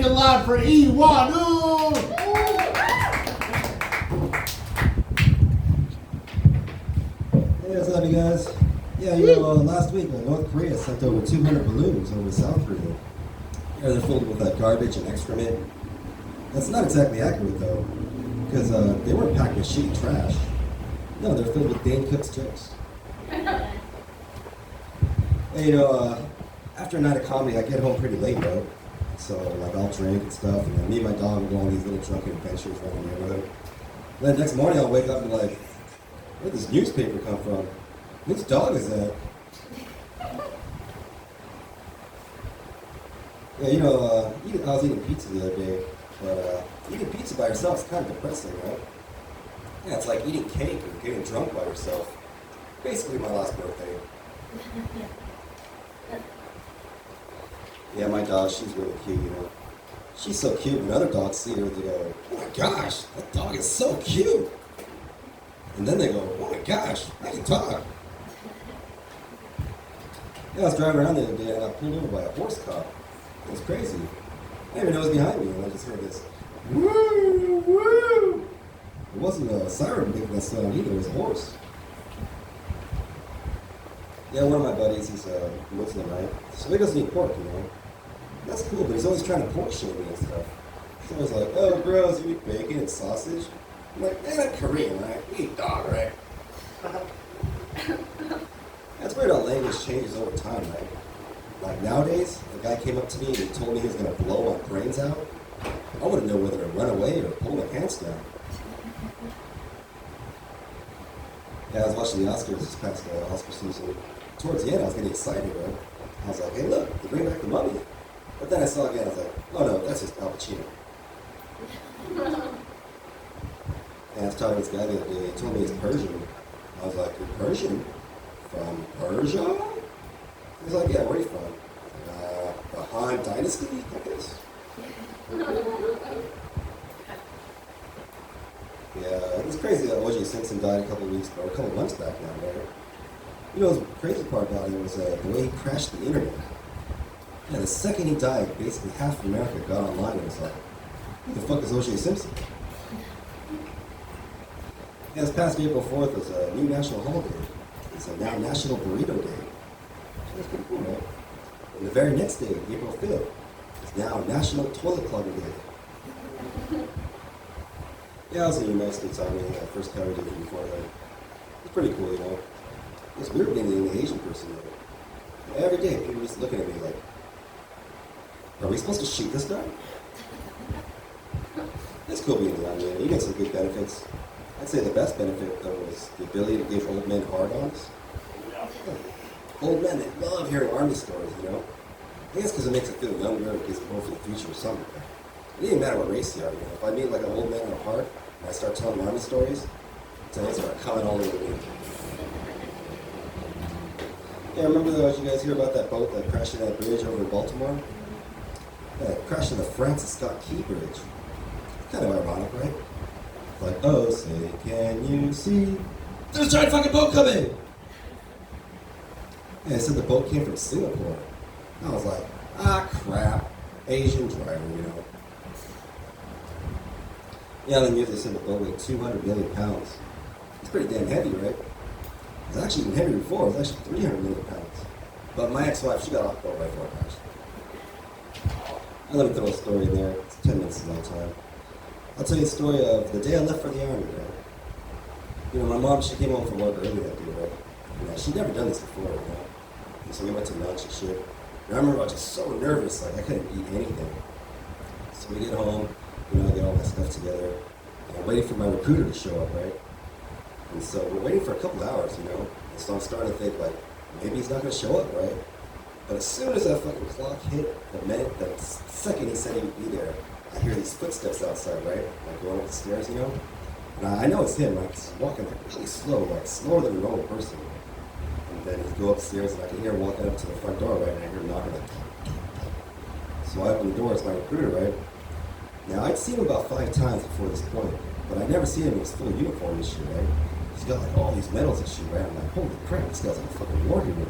make it loud for Iwanu! Hey, what's up, you guys? Yeah, last week North Korea sent over 200 balloons over to South Korea. Yeah, they're filled with garbage and excrement. That's not exactly accurate, though, because they weren't packed with shitty trash. No, they're filled with Dane Cook's jokes. Hey, after a night of comedy, I get home pretty late, bro. So, I'll drink and stuff, and me and my dog will go on these little drunken adventures around the neighborhood. And then next morning, I'll wake up and be like, where'd this newspaper come from? Whose dog is that? Yeah, I was eating pizza the other day, but eating pizza by yourself is kind of depressing, right? Yeah, it's like eating cake or getting drunk by yourself. Basically my last birthday. Yeah, my dog, she's really cute, She's so cute, when other dogs see her, they go, oh my gosh, that dog is so cute. And then they go, oh my gosh, I can talk. Yeah, I was driving around the other day and I got pulled over by a horse cop. It was crazy. I didn't even know it was behind me, and I just heard this, woo, woo. It wasn't a siren making that sound either, it was a horse. Yeah, one of my buddies, he's Muslim, right? So he doesn't eat pork, That's cool, but he's always trying to pork shame me and stuff. He's always like, oh, bros, you eat bacon and sausage? I'm like, man, I'm Korean, right? We eat dog, right? That's weird how language changes over time, right? Like nowadays, a guy came up to me and he told me he was going to blow my brains out. I wouldn't know whether to run away or pull my pants down. Yeah, I was watching the Oscars this past Oscar season. Towards the end, I was getting excited, right? I was like, hey, look, they bring back the Mummy. But then I saw it again, I was like, oh no, that's just Al Pacino. And I was talking to this guy the other day, he told me he's Persian. I was like, you're Persian? From Persia? He's like, yeah, where are you from? The Han Dynasty, I guess. Yeah, it's crazy that O.J. Simpson died a couple months back now, right? The crazy part about it was the way he crashed the internet. Yeah, the second he died, basically half of America got online and was like, who the fuck is O.J. Simpson? Yeah, this past April 4th was a new national holiday. It's now National Burrito Day. That's pretty cool, right? And the very next day, April 5th, is now National Toilet Clogger Day. Yeah, I was in the United States Army, first cover division before that. It's pretty cool, It's weird being the Asian person, Every day, people are just looking at me like, are we supposed to shoot this guy? It's cool being in the Army, you get some good benefits. I'd say the best benefit, though, was the ability to give old men hard-ons. Yeah. Old men, they love hearing Army stories, I guess because it makes it feel younger, it gives them hope for the future or something. It doesn't matter what race you are, If I meet like an old man in a park and I start telling Army stories, they start coming all over me. Yeah, remember did you guys hear about that boat that crashed in that bridge over in Baltimore? Yeah, it crashed in the Francis Scott Key Bridge. Kind of ironic, right? Like, oh, say, can you see? There's a giant fucking boat coming! Yeah, it said the boat came from Singapore. I was like, ah, crap. Asian driver, Yeah, on the news they said the boat weighed 200 million pounds. It's pretty damn heavy, right? It was actually even heavier before. It was actually 300 million pounds. But my ex-wife, she got off the boat right before it crashed. And let me throw a story in there. It's 10 minutes is no time. I'll tell you a story of the day I left for the Army, right? My mom, she came home from work early that day, right? She'd never done this before, And so we went to lunch and shit. And I remember I was just so nervous, like I couldn't eat anything. So we get home, I get all my stuff together. And I'm waiting for my recruiter to show up, right? And so we're waiting for a couple hours, And so I'm starting to think, like, maybe he's not going to show up, right? But as soon as that fucking clock hit the second he said he would be there, I hear these footsteps outside, right? Like going up the stairs, And I know it's him, right? He's walking like really slow, like slower than a normal person. And then he'd go upstairs and I can hear him walking up to the front door, right? And I hear him knocking like, so I open the door, it's my recruiter, right? Now I'd seen him about 5 times before this point, but I'd never seen him in his full uniform and shit, right? He's got like all these medals and shit, right? I'm like, holy crap, this guy's like a fucking war hero.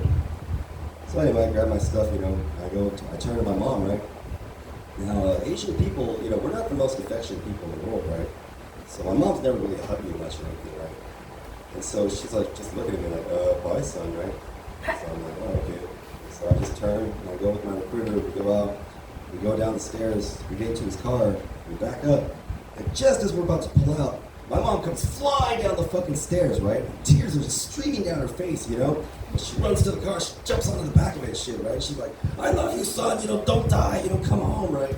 So anyway, I grab my stuff, I turn to my mom, right? Now, Asian people, we're not the most affectionate people in the world, right? So my mom's never really hugged me much or anything, right? And so she's like, just looking at me like, bye, son, right? So I'm like, oh, okay. So I just turn, and I go with my recruiter, we go out, we go down the stairs, we get into his car, we back up, and just as we're about to pull out, my mom comes flying down the fucking stairs, right? Tears are just streaming down her face, And she runs to the car, she jumps onto the back of it and shit, right? She's like, I love you, son, don't die, come home, right?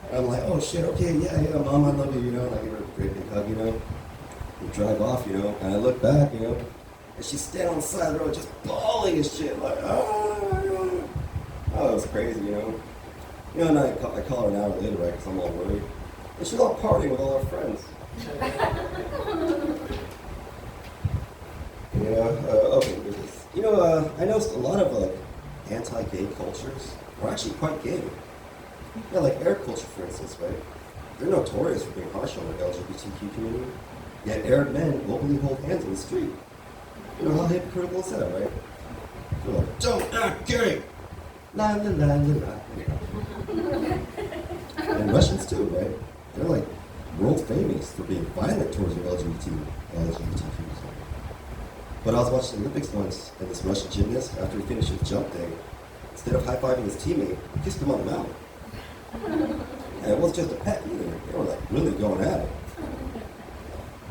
And I'm like, oh shit, okay, yeah, mom, I love you, and I give her a great big hug, We drive off, and I look back, and she's standing on the side of the road just bawling and shit, like, oh, it was crazy, And I call her an hour later, right, because I'm all worried. And she's all partying with all her friends. Okay, business. I noticed a lot of anti-gay cultures are actually quite gay. Yeah, like Arab culture, for instance, right? They're notorious for being harsh on the LGBTQ community. Yet Arab men openly hold hands in the street. How hypocritical is that, right? They're like, don't act gay! La la la la la. And Russians too, right? They're like world famous for being violent towards their LGBTQ. But I was watching the Olympics once, and this Russian gymnast, after he finished his jump thing, instead of high-fiving his teammate, he kissed him on the mouth. And it wasn't just a peck either. They were like really going at it.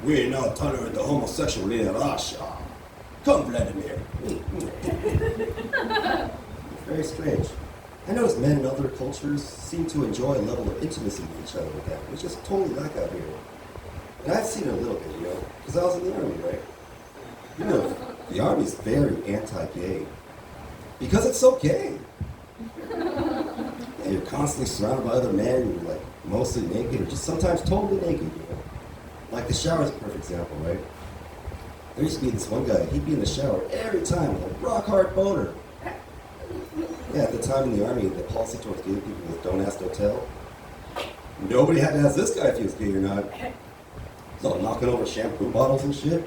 We not tolerate the homosexual in Russia. Come, Vladimir. Very strange. I noticed men in other cultures seem to enjoy a level of intimacy with each other like that, which is totally lack out here. And I've seen it a little bit, because I was in the army, right? The army's very anti-gay. Because it's so gay. And you're constantly surrounded by other men, and you're like mostly naked, or just sometimes totally naked, Like the shower is a perfect example, right? There used to be this one guy, he'd be in the shower every time with a rock hard boner. Yeah, at the time in the army, the policy towards gay people was don't ask, don't tell. Nobody had to ask this guy if he was gay or not. He's all knocking over shampoo bottles and shit.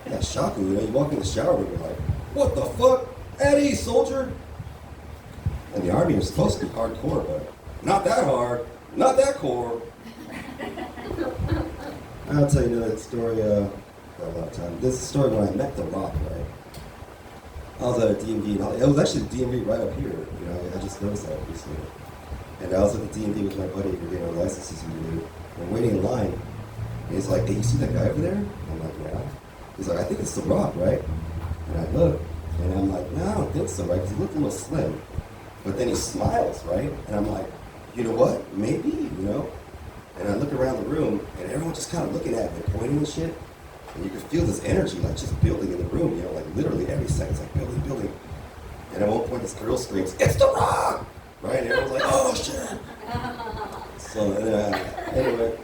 Yeah, shocking, you walk in the shower and you're like, what the fuck? At ease, soldier! And the army is supposed to be hardcore, but not that hard, not that core. I'll tell you another story for a long time. This is a story when I met The Rock, right? I was at a DMV, and it was actually the DMV right up here, I just noticed that recently. And I was at the DMV with my buddy, we were getting our licenses renewed. We're waiting in line, and he's like, hey, you see that guy over there? And I'm like, yeah. He's like, I think it's The Rock, right? And I look, and I'm like, no, I don't think so, right? Because he looked a little slim. But then he smiles, right? And I'm like, you know what? Maybe, And I look around the room, and everyone's just kind of looking at me, pointing and shit. And you can feel this energy, like just building in the room, like literally every second, it's like building. And at one point, this girl screams, "It's The Rock!" Right? And everyone's like, oh shit! So, anyway,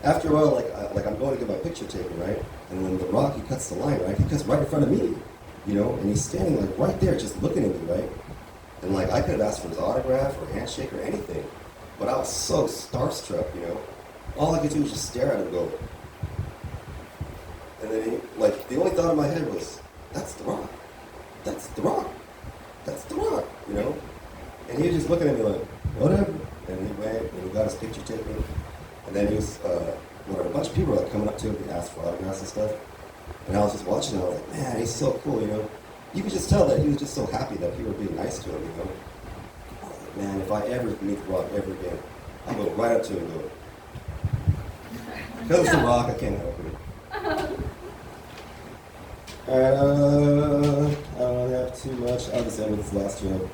after a while, like I'm going to get my picture taken, right? And when The Rock, he cuts the line, right? He cuts right in front of me, and he's standing like right there, just looking at me, right? And like I could have asked for his autograph or handshake or anything, but I was so starstruck, All I could do was just stare at him and go. And then, the only thought in my head was, that's The Rock. That's The Rock. That's The Rock, And he was just looking at me like, whatever. And he went and he got his picture taken. And then he was, a bunch of people were coming up to him to ask for autographs and stuff. And I was just watching him, I was like, man, he's so cool, You could just tell that he was just so happy that people were being nice to him, I was like, man, if I ever meet The Rock ever again, I'll go right up to him and go, because it's The Rock, I can't help it. Alright, I don't really have too much. I'll just end with this last joke.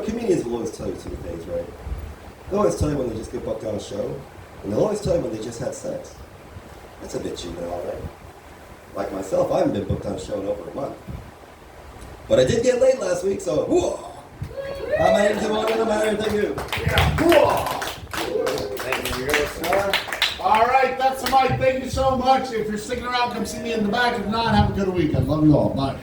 Comedians will always tell you two things, right? They'll always tell you when they just get booked on a show, and they'll always tell you when they just had sex. That's a bit cheap and all, right? Like myself, I haven't been booked on a show in over a month. But I did get laid last week, so whoa! My name's Devon, and I'm married, thank you. Yeah, whoa! Thank you, sir. All right, that's the mic. Thank you so much. If you're sticking around, come see me in the back. If not, have a good weekend. Love you all. Bye.